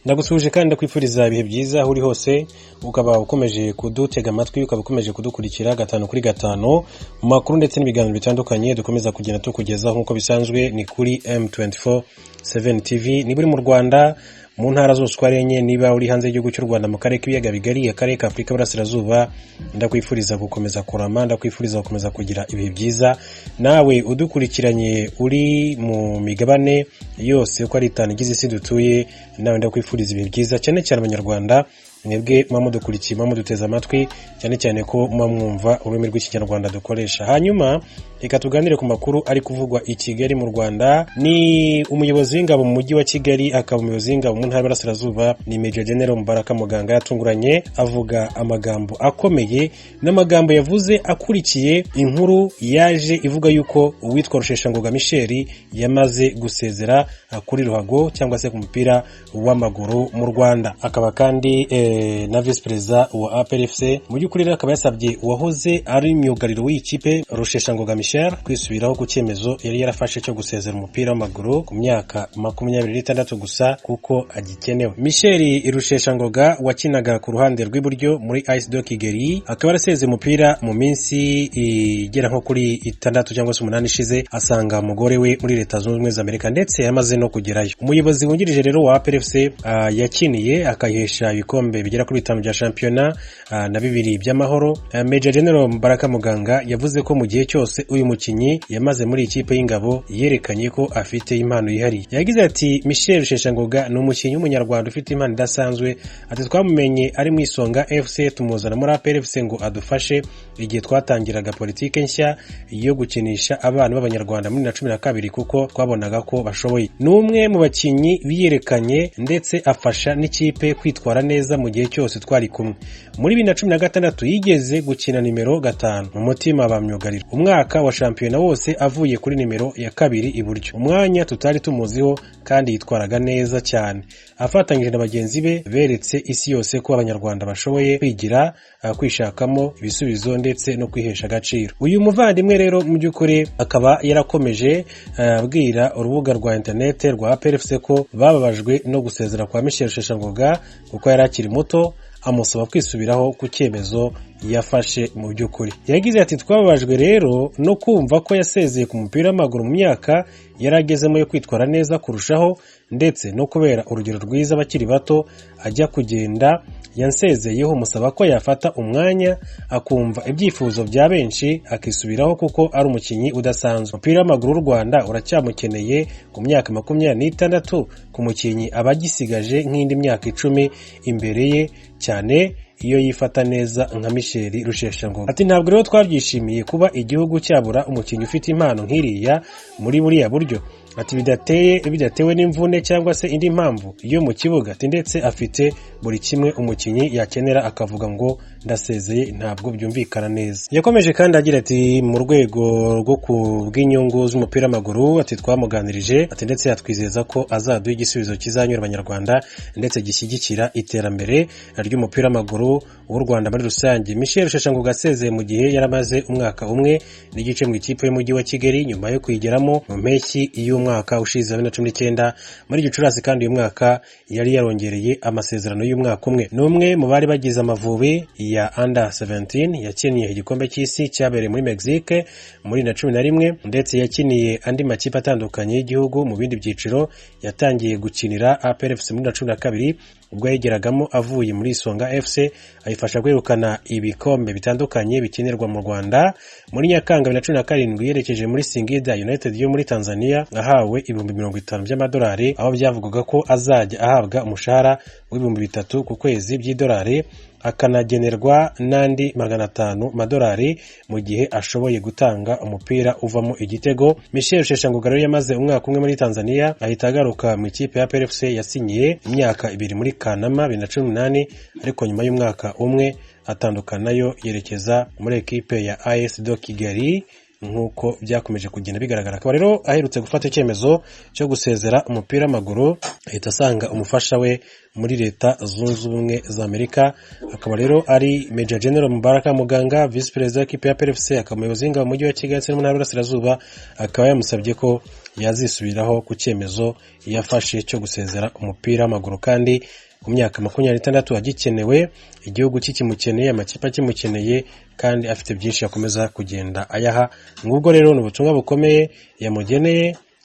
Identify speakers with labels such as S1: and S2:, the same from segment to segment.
S1: Ndagusuje kandi ndakwifuriza ibihe byiza aho uri hose, ukaba ukomeje kudutega amatwi, ukaba ukomeje kudukurikira gatanu kuri gatanu mu makuru ndetse n'ibiganiro bitandukanye dukomeza kugenda tukugezaho nk'uko bisanzwe. Ni kuri M24/7 TV, niba uri mu Rwanda mu ntara zose uko ari enye, niba uri hanze y'igihugu cy'u Rwanda mu karere k'ibiyaga bigari, akarere ka Afurika y'Uburasirazuba, ndakwifuriza gukomeza kurama, ndakwifuriza gukomeza kugira ibihe byiza. Nawe udukurikiranye uri mu migabane yose uko ari 5 igize isi dutuye, nawe ndakwifuriza ibihe byiza, cyane cyane abanyarwanda mwebwe mudukurikiye, muduteza amatwi, cyane cyane ko mwumva ururimi rw'ikinyarwanda dukoresha. Hanyuma reka tuganire ku makuru ari kuvugwa i Kigali mu Rwanda. Ni umuyobozi w'ingabo mu mujyi wa Kigali, akaba umuyobozi w'ingabo mu ntara y'Iburasirazuba, ni Major General Mubaraka Muganga, yatunguranye avuga amagambo akomeye, n'amagambo yavuze akurikiye inkuru yaje ivuga yuko uwitwa Rusheshangoga Michel yamaze gusezera kuri ruhago cyangwa se ku mupira w'amaguru mu Rwanda. Akaba kandi na Vice President wa APRFC mu by'ukuri akaba yasabye uwahoze ari myugariro w'ikipe Rusheshangoga Michel kwisubiraho ku cyemezo yari yarafashe cyo gusezera umupira w'amaguru ku myaka 26 gusa kuko agikenewe. Michel Rusheshangoga wakinaga ku ruhande rw'iburyo muri AS Kigali, akaba yaraseze umupira mu minsi igera nko kuri 6 cyangwa se 8 ishize, asanga umugore we muri Leta Zunze Ubumwe za Amerika ndetse yamaze no kugerayo. Umuyobozi wungirije rero wa APRFC yakiniye akayihesha ibikombe bigera kuri 5 bya shampiyona na 2 by'amahoro. Major General Mubaraka Muganga yavuze ko mu gihe cyose uyu mukinyi yamaze muri ikipe y'ingabo yerekanye ko afite impano yihariye. Yagize ati Michel Rusheshangoga ni umukinyi w'umunyarwanda ufite impano idasanzwe, ati twamumenye ari mu Isonga FC, tumuzana muri APRFC ngo adufashe igihe twatangiraga politike nshya yo gukinisha abana b'abanyarwanda muri 2012 kuko twabonaga ko bashoboye. Ni umwe mu bakinyi biyerekanye ndetse afasha n'ikipe kwitwara neza mu gihe cyose twari kumwe. Muri 2016 yigeze gukina nimero 5 mu mutima ba myugariro, umwaka wa shampiyona wose avuye kuri nimero ya 2 iburyo, umwanya tutari tumuziho kandi yitwaraga neza cyane. Afatanyije na bagenzi be beretse isi yose ko abanyarwanda bashoboye kwigira, kwishakamo ibisubizo ndetse no kwihesha agaciro. Uyu muvandimwe rero mu by'ukuri akaba yarakomeje abwira urubuga rwa internet rwa APRFC ko bababajwe no gusezera kwa Michel Rusheshangoga kuko yari akiri muto, amusaba kwisubiraho ku cyemezo yafashe. Mu by'ukuri yagize ati twababajwe rero no kumva ko yasezeye ku mupira w'amaguru mu myaka yaragezemo yo kwitwara neza kurushaho, ndetse no kubera urugero rwiza abakiri bato ajya kugenda yansezeyeho, musaba ko yafata umwanya akumva ibyifuzo bya benshi akisubiraho kuko ari umukinyi udasanzwe. Umupira w'amaguru w'u Rwanda uracyamukeneye ku myaka 26 ku mukinyi abagisigaje nk'indi myaka 10 imbere ye, cyane iyo yifata neza nka Michel Rusheshangoga. Ati ntabwo rero twabyishimiye kuba igihugu cyabura umukinyi ufite impano nk'iriya muri buriya buryo. Ati bidatewe n'imvune cyangwa se indi mpamvu yo mu kibuga, ati ndetse afite buri kimwe umukinyi yakenera, akavuga ngo ndasezeye, ntabwo byumvikana neza. Yakomeje kandi agira ati mu rwego rwo kubw'inyungu z'umupira w'amaguru, ati twamuganirije, ati ndetse yatwizeza ko azaduha igisubizo kizanyura abanyarwanda ndetse gishyigikira iterambere ry'umupira w'amaguru w'u Rwanda muri rusange. Michel Rusheshangoga asezeye mu gihe yaramaze umwaka umwe n'igice mu ikipe y'umujyi wa Kigali nyuma yo kwigeramo mu mpeshyi y'umwaka ushize 2019. Muri Gicurasi kandi uyu mwaka yari yarongereye amasezerano y'umwaka umwe. Ni umwe mu bari bagize Amavubi ya Under 17, yakiniye igikombe cy'isi cyabereye muri Mexique muri 2011, ndetse yakiniye andi makipe atandukanye y'igihugu mu bindi byiciro. Yatangiye gukinira APRFC muri 2012 ubwo yegeragamo avuye muri Isonga FC, ayifasha kwirukana ibikombe bitandukanye bikinirwa mu Rwanda. Muri Nyakanga 2017 yerekeje muri Singida United yo muri Tanzania, ahawe ibihumbi 50 by'amadolari, aho byavugaga ko azajya ahabwa umushahara w'ibihumbi 3 ku kwezi by'idolari, akanagenerwa n'andi 500 madolari mu gihe ashoboye gutanga umupira uvamo igitego. Michel Rusheshangoga rero yamaze umwaka umwe muri Tanzania, ahita agaruka mu ikipe ya APRFC yasinyiye imyaka 2 muri Kanama 2018, ariko nyuma y'umwaka umwe atandukana nayo yerekeza muri ekipe ya AS Kigali nk'uko byakomeje kugenda bigaragara. Akaba rero aherutse gufata icyemezo cyo gusezera umupira w'amaguru, ahita asanga umufasha we muri Leta Zunze Ubumwe za Amerika. Akaba rero ari Major General Mubaraka Muganga, Vice President w'ikipe ya APRFC, akaba umuyobozi w'ingabo mu mujyi wa Kigali no mu ntara y'Iburasirazuba. Akaba yamusabye ko yazisubiraho ku cyemezo yafashe cyo gusezera umupira w'amaguru, kandi ku myaka 26 agikenewe, igihugu kikimukeneye, amakipe akimukeneye, kandi afite byinshi yakomeza kugenda ayaha. Ngubwo rero n'ubutumwa bukomeye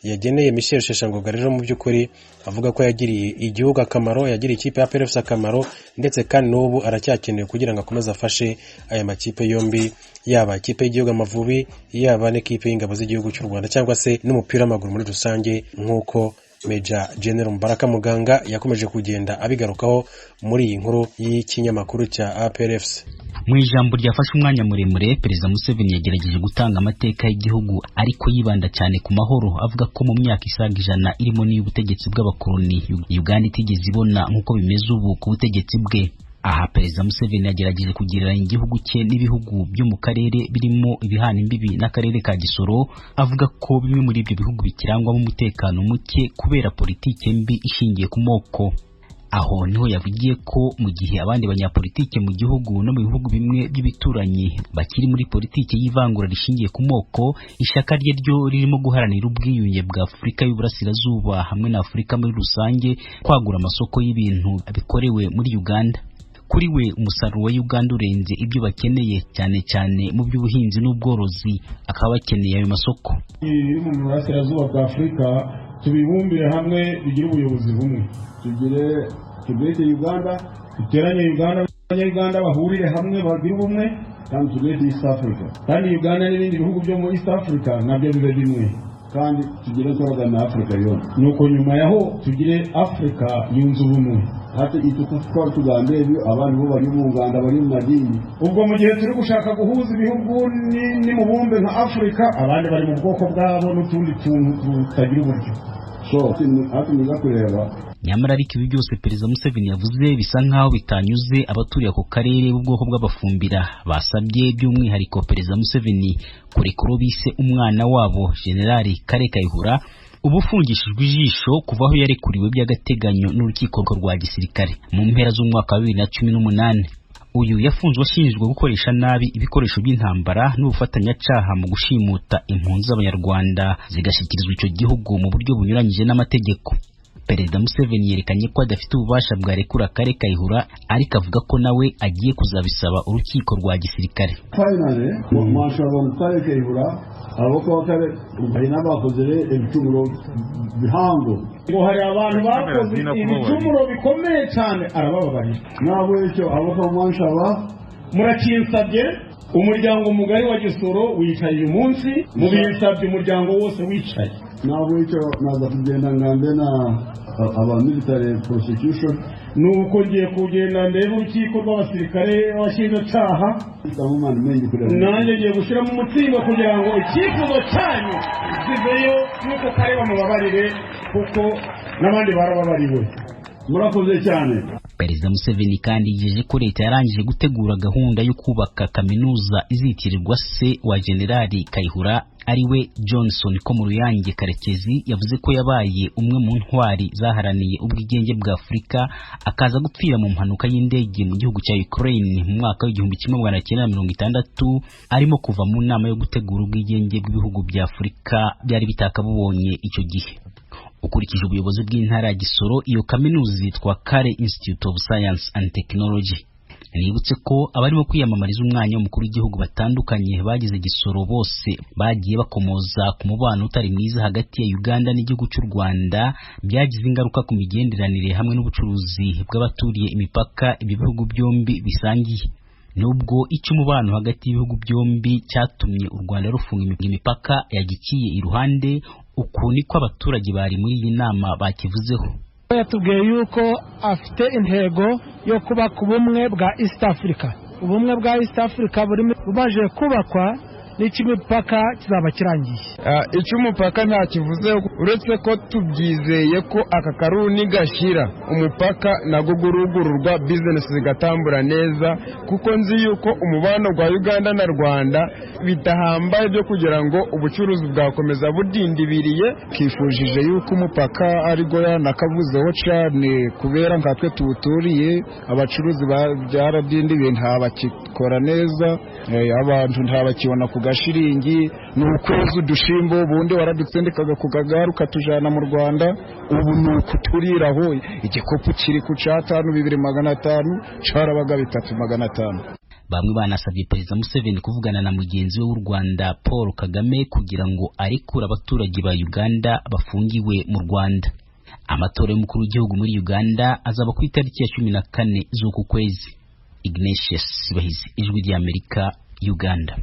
S1: yageneye Michel Rusheshangoga rero mu by'ukuri avuga ko yagiriye igihugu akamaro, yagiriye ikipe ya APRFC akamaro, ndetse kandi n'ubu aracyakenewe kugira ngo akomeze afashe aya makipe yombi, yaba ikipe y'igihugu Amavubi, yaba n'ikipe y'ingabo z'igihugu cy'u Rwanda, cyangwa se n'umupira w'amaguru muri rusange, nk'uko Major General Mubaraka Muganga yakomeje kugenda abigarukaho muri iyi nkuru y'ikinyamakuru cya APRFC.
S2: Mu ijambo ryafashe umwanya muremure, Perezida Museveni yagerageje gutanga amateka y'igihugu, ariko yibanda cyane ku mahoro, avuga ko mu myaka isaga 100 irimo n'ubutegetsi bw'abakoloni, Uganda itigeze ibona nk'uko bimeze ubu ku butegetsi bwe. Aha Perezida Museveni yagerageje kugereranya igihugu cye n'ibihugu byo mu karere birimo ibihana imbibi n'akarere ka Gisoro, avuga ko bimwe muri ibyo bihugu bikirangwamo umutekano muke kubera politike mbi ishingiye ku moko. Aho niho yavugiye ko mu gihe abandi banyapolitike mu gihugu no mu bihugu bimwe by'ibituranyi bakiri muri politike y'ivangura rishingiye ku moko, ishaka rye ryo ririmo guharanira ubwiyunge bwa Afurika y'Uburasirazuba hamwe na Afurika muri rusange, kwagura amasoko y'ibintu bikorewe muri Uganda. Kuri we umusaruro wa Uganda urenze ibyo bakeneye, cyane cyane mu by'ubuhinzi n'ubworozi, akaba bakeneye ayo masoko.
S3: Mu Burasirazuba bwa Afurika tubibumbire hamwe, bigire ubuyobozi bumwe, tugire Uganda, duteranye Uganda, abanyarwanda bahurire hamwe bagire ubumwe, kandi tugire East Africa, kandi Uganda n'ibindi bihugu byo muri East Africa nabyo bibe bimwe, kandi tugire twagana Africa yose. Nuko nyuma yaho tugire Africa yunze ubumwe, hati itukufuka tugande abantu bo bari mu Uganda bari mu madini. Ubwo mu gihe turi gushaka guhuza ibihugu ni mubumbe nka Africa, abandi bari mu bwoko bwabo n'utundi tuntu tutagira uburyo. Hati niga kureba.
S2: Nyamara ariko ibi byose Perezida Museveni yavuze bisa nkaho bitanyuze abaturiye ako karere b'ubwoko bw'abafumbira. Basabye by'umwihariko Perezida Museveni kurekura bise umwana wabo General Kale Kayihura, ubufungishijwe ijisho kuva aho yarekuriwe by'agateganyo n'urukiko rwa gisirikare mu mpera z'umwaka wa 2018. Uyu yafunzwe ashinjwa gukoresha nabi ibikoresho by'intambara n'ubufatanyacyaha mu gushimuta impunzi z'Abanyarwanda zigashyikirizwa icyo gihugu mu buryo bunyuranyije n'amategeko. Perezida Museveni yerekanye ko adafite ububasha bwa rekura Kale Kayihura, ariko avuga ko nawe agiye kuzabisaba urukiko rwa gisirikare.
S3: Finally, mwashobora Kale Kayihura aboko bakare bahina bakozere ibicumuro bihango, ngo hari abantu bakoze ibicumuro bikomeye cyane, arabababarira. Nabo icyo aboko mwashaba murakinsabye, umuryango mugari wa Gisoro wicaye uyu munsi, mubinsabye umuryango wose wicaye. Nabo icyo naza kugenda ngande na aba military prosecution, nuko ngiye kugenda ndebe urukiko rw'abasirikare abashinjacyaha, nanjye ngiye gushyira mu mutima kugira ngo icyifuzo cyanyu kiveyo, nuko kare bamubabarire kuko n'abandi barababariwe. Murakoze cyane.
S2: Perezida Museveni kandi yijeje ko leta yarangije gutegura gahunda yo kubaka kaminuza izitirirwa se wa Generali Kayihura ariwe Johnson Komuruyange Karekezi. Yavuze ko yabaye umwe mu ntwari zaharaniye ubwigenge bwa Afurika, akaza gupfira mu mpanuka y'indege mu gihugu cya Ukraine mu mwaka w'1960 arimo kuva mu nama yo gutegura ubwigenge bw'ibihugu bya Afurika byari bitakabubonye icyo gihe. Ukurikije ubuyobozi bw'intara ya Gisoro, iyo kaminuza yitwa Kale Institute of Science and Technology. Nibutse ko abarimo kwiyamamariza umwanya w'umukuru w'igihugu batandukanye bagize Gisoro bose bagiye bakomoza ku mubano utari mwiza hagati ya Uganda n'igihugu cy'u Rwanda, byagize ingaruka ku migenderanire hamwe n'ubucuruzi bw'abaturiye imipaka ibi bihugu byombi bisangiye. Nubwo icyo umubano hagati y'ibihugu byombi cyatumye u Rwanda rufunga imipaka yagikiye iruhande, uku niko abaturage bari muri iyi nama bakivuzeho.
S4: Yatubwiye yuko afite intego yo kubaka ubumwe bwa East Africa. Ubumwe bwa East Africa bumaze kubakwa n'ikimipaka kizaba kirangiye.
S5: Icyo umupaka nta kivuze, uretse ko tubyizeye ko aka karuni gashira umupaka nago gurugururwa business zigatambura neza, kuko nzi yuko umubano gwa Uganda na Rwanda bidahambaye byo kugira ngo ubucuruzi bwakomeza budindibiriye. Kifujije yuko umupaka arigo yanakavuzeho cyane kubera nkatwe tuwuturiye abacuruzi byaradindibiye ntabakikora neza, abantu ntabakibona ku gashiringi, n'ukwezi udushimbo ubundi waradutsendekaga ku kagaru katujana mu Rwanda, ubu nuko turiraho igikopu kiri ku 5,250 carabaga 3,500.
S2: Bamwe banasabye Perezida Museveni kuvugana na mugenzi we w'u Rwanda Paul Kagame kugira ngo arekure abaturage ba Uganda bafungiwe mu Rwanda. Amatora y'umukuru w'igihugu muri Uganda azaba ku itariki ya 14 z'uku kwezi. Ignatius Bahizi, Ijwi ry'Amerika, Uganda.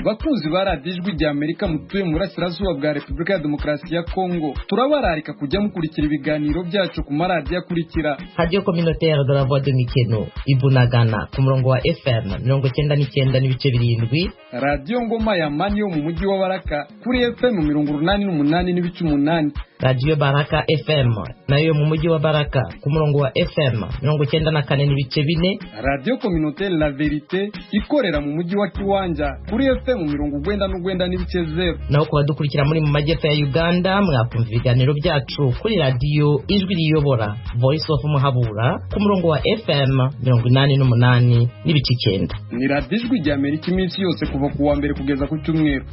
S6: Bakunzi ba radiyo Ijwi ry'Amerika mutuye mu burasirazuba bwa Repubulika ya Demokarasi ya Kongo, turabararika kujya mukurikira ibiganiro byacu ku maradiyo akurikira:
S7: Radio Communautaire de la Voix de Mikeno Ibunagana ku murongo wa FM 99.7,
S6: Radio Ngoma ya Mani yo mu mujyi wa Baraka kuri FM 88.8,
S7: Radio Baraka FM nayo mu mujyi wa Baraka ku murongo wa FM 94.4,
S6: Radio Communautaire La Verite ikorera mu mujyi wa Kiwanja kuri FM 99.0.
S7: naho ku badukurikira muri mu majyepfo ya Uganda mwakumva ibiganiro byacu kuri Radio Ijwi riyobora Voice of Muhabura ku murongo wa FM 88.9.
S6: Ni radiyo Ijwi ry'Amerika iminsi yose kuva ku wa mbere kugeza ku cyumweru.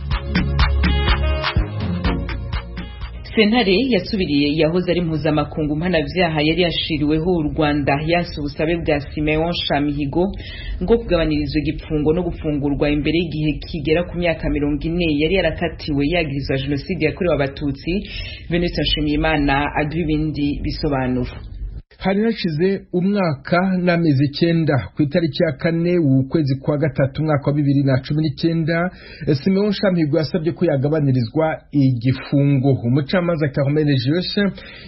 S8: Sentare yasubiriye yahoze ari mpuzamakungu mpanavyaha yari yashiriweho u Rwanda yase ubusabe bwa Simeon Shamihigo ngo kugabanirizwa igipfungo no gufungurwa imbere y'igihe kigera ku myaka 40 yari yarakatiwe yagirizwa jenoside yakorewe abatutsi. Venuste Nshimiyimana aduha ibindi bisobanuro.
S9: Hari hashize umwaka n'amezi 9 ku itariki ya 4 w'ukwezi kwa gatatu mwaka wa 2019 Simeon Shamihigo yasabye ko yagabanirizwa igifungo. Umucamanza Carmel Joshe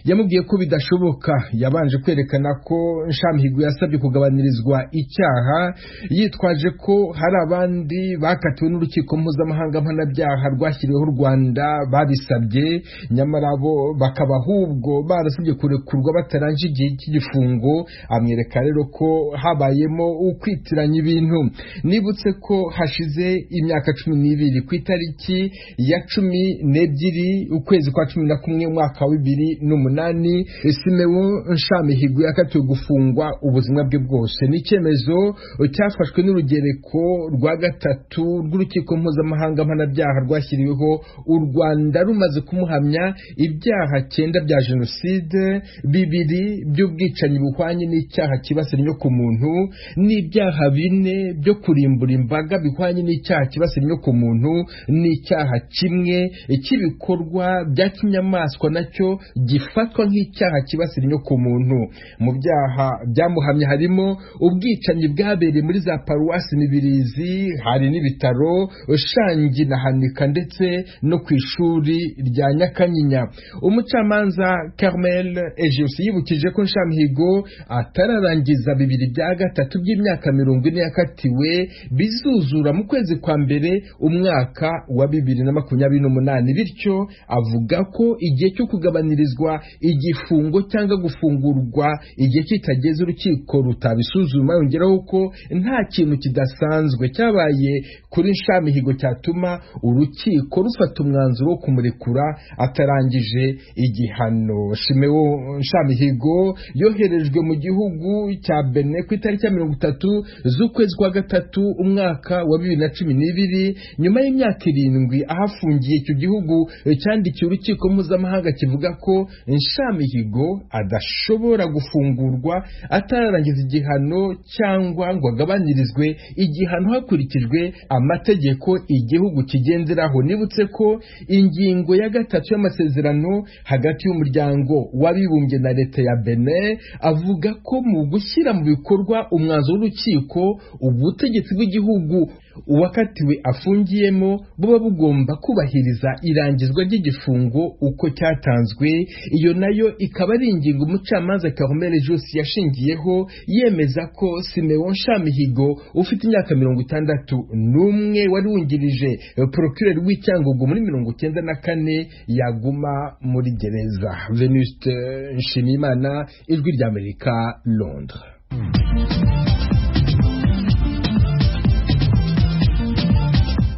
S9: yamubwiye ko bidashoboka, yabanje kwerekana ko Shamihigo yasabye kugabanirizwa icyaha yitwaje ko hari abandi bakatiwe n'urukiko mpuzamahanga mpanabyaha rwashyiriweho u Rwanda babisabye, nyamara bo bakaba ahubwo barasabye kurekurwa bataranje igihe cy'igifungo. Amwereka rero ko habayemo ukwitiranya ibintu. Nibutse ko hashize imyaka 12 ku itariki ya 12 ukwezi kwa 11 umwaka wa 2008 Simeon Shamihigo yakatiwe gufungwa ubuzima bwe bwose. N'icyemezo cyafashwe n'urugereko rwa gatatu rw'urukiko mpuzamahanga mpanabyaha rwashyiriweho u Rwanda rumaze kumuhamya ibyaha 9 bya jenoside, 2 by'ubwicanyi buhwanye n'icyaha kibasira inyoko muntu, n'ibyaha 4 byo kurimbura imbaga bihwanye n'icyaha kibasira inyoko muntu, n'icyaha kimwe cy'ibikorwa bya kinyamaswa nacyo gifatwa nk'icyaha kibasira inyoko muntu. Mu byaha byamuhamye harimo ubwicanyi bwabereye muri za paruwasi Mibirizi, hari n'ibitaro Shangi na Hanika ndetse no ku ishuri rya Nyakanyinya. Umucamanza Carmel Ejeusi yibukije ko Shamihigo atararangiza 2/3 by'imyaka 40 yakatiwe bizuzura mu kwezi kwa mbere umwaka wa 2028, bityo avuga ko igihe cyo kugabanirizwa igifungo cyangwa gufungurwa igihe kitageze urukiko rutabisuzuma. Yongeraho ko nta kintu kidasanzwe cyabaye kuri Shamihigo cyatuma urukiko rufata umwanzuro wo kumurekura atarangije igihano. Simeon Shamihigo yoherejwe mu gihugu cya Benin ku itariki ya 30 z'ukwezi kwa gatatu umwaka wa 2012 nyuma y'imyaka 7 ahafungiye. Icyo gihugu cyandikiye urukiko mpuzamahanga kivuga ko Shamihigo adashobora gufungurwa atararangiza igihano cyangwa ngo agabanirizwe igihano hakurikijwe amategeko igihugu kigenderaho. Nibutse ko ingingo ya 3 y'amasezerano hagati y'umuryango w'abibumbye na leta ya Benin avuga ko mu gushyira mu bikorwa umwanzuro w'urukiko ubutegetsi bw'igihugu uwakatiwe afungiyemo buba bugomba kubahiriza irangizwa ry'igifungo uko cyatanzwe. Iyo nayo ikaba ari ingingo umucamanza Carmel Josi yashingiyeho yemeza ko Simeon Nshammihigo ufite imyaka 61 wari wungirije procureur w'Icyangugu muri 1994 yaguma muri gereza. Venuste Nshimiyimana, Ijwi ry'Amerika, Londres.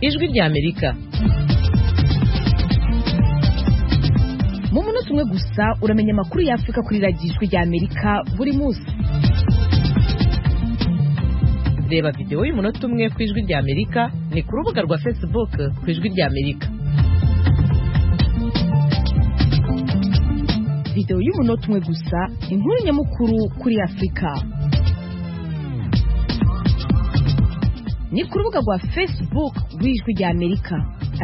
S7: Ijwi ry'Amerika.
S10: Mu munota umwe gusa uramenya amakuru y'Afrika kuri radiyo Ijwi ry'Amerika buri munsi.
S7: Reba video y'umunota umwe ku Ijwi ry'Amerika ni ku rubuga rwa Facebook ku Ijwi ry'Amerika.
S10: Video y'umunota umwe gusa, inkuru nyamukuru kuri Afurika. Ni ku rubuga rwa Facebook rw'Ijwi ry'Amerika.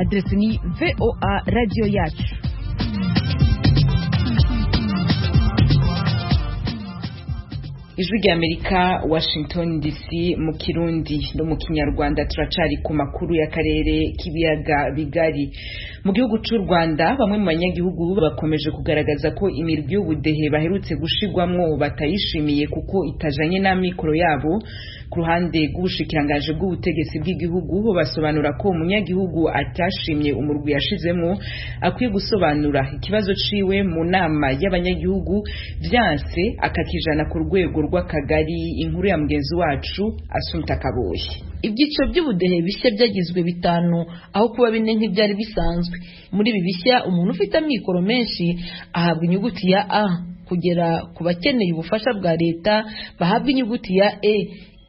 S10: Adresi ni VOA Radio Yacu.
S8: Ijwi ry'Amerika, Washington DC, mu Kirundi no mu Kinyarwanda. Turacari ku makuru y'akarere k'ibiyaga bigari. Mu gihugu cy'u Rwanda, bamwe mu banyagihugu bakomeje kugaragaza ko imirwi y'ubudehe baherutse gushigwamwo batayishimiye kuko itajanye n'amikoro yabo. Ku ruhande rw'ubushikiranganje bw'ubutegetsi bw'igihugu bo basobanura ko umunyagihugu atashimye umurwi yashizemo akwiye gusobanura ikibazo ciwe mu nama y'abanyagihugu, vyanse akakijana ku rwego rw'akagari. Inkuru ya mugenzi wacu Asumta Kaboyi.
S11: Ibyiciro by'ubudehe bishya byagizwe 5 aho kuba 4 nk'ibyari bisanzwe. Muri ibi bishya umuntu ufite amikoro menshi ahabwa inyuguti ya A, kugera ku bakeneye ubufasha bwa leta bahabwa inyuguti ya E.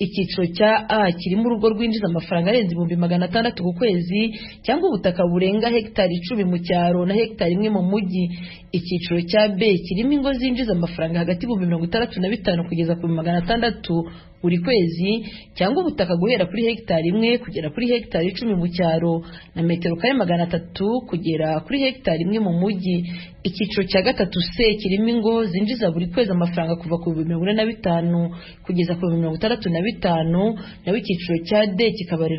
S11: Icyiciro cya A kirimo urugo rwinjiza amafaranga arenze 600 ku kwezi cyangwa ubutaka burenga hegitari 10 mu cyaro na hegitari 1 mu mujyi. Icyiciro cya B kirimo ingo zinjiza amafaranga hagati ya 65 kugeza ku 600 buri kwezi cyangwa ubutaka guhera kuri hegitari 1 kugera kuri hegitari 10 mu cyaro na metero kare 300 kugera kuri hegitari 1 mu mujyi. Icyiciro cya gatatu C kirimo ingo zinjiza buri kwezi amafaranga kuva ku 45 kugeza ku 65, naho icyiciro cya D kikabarirwa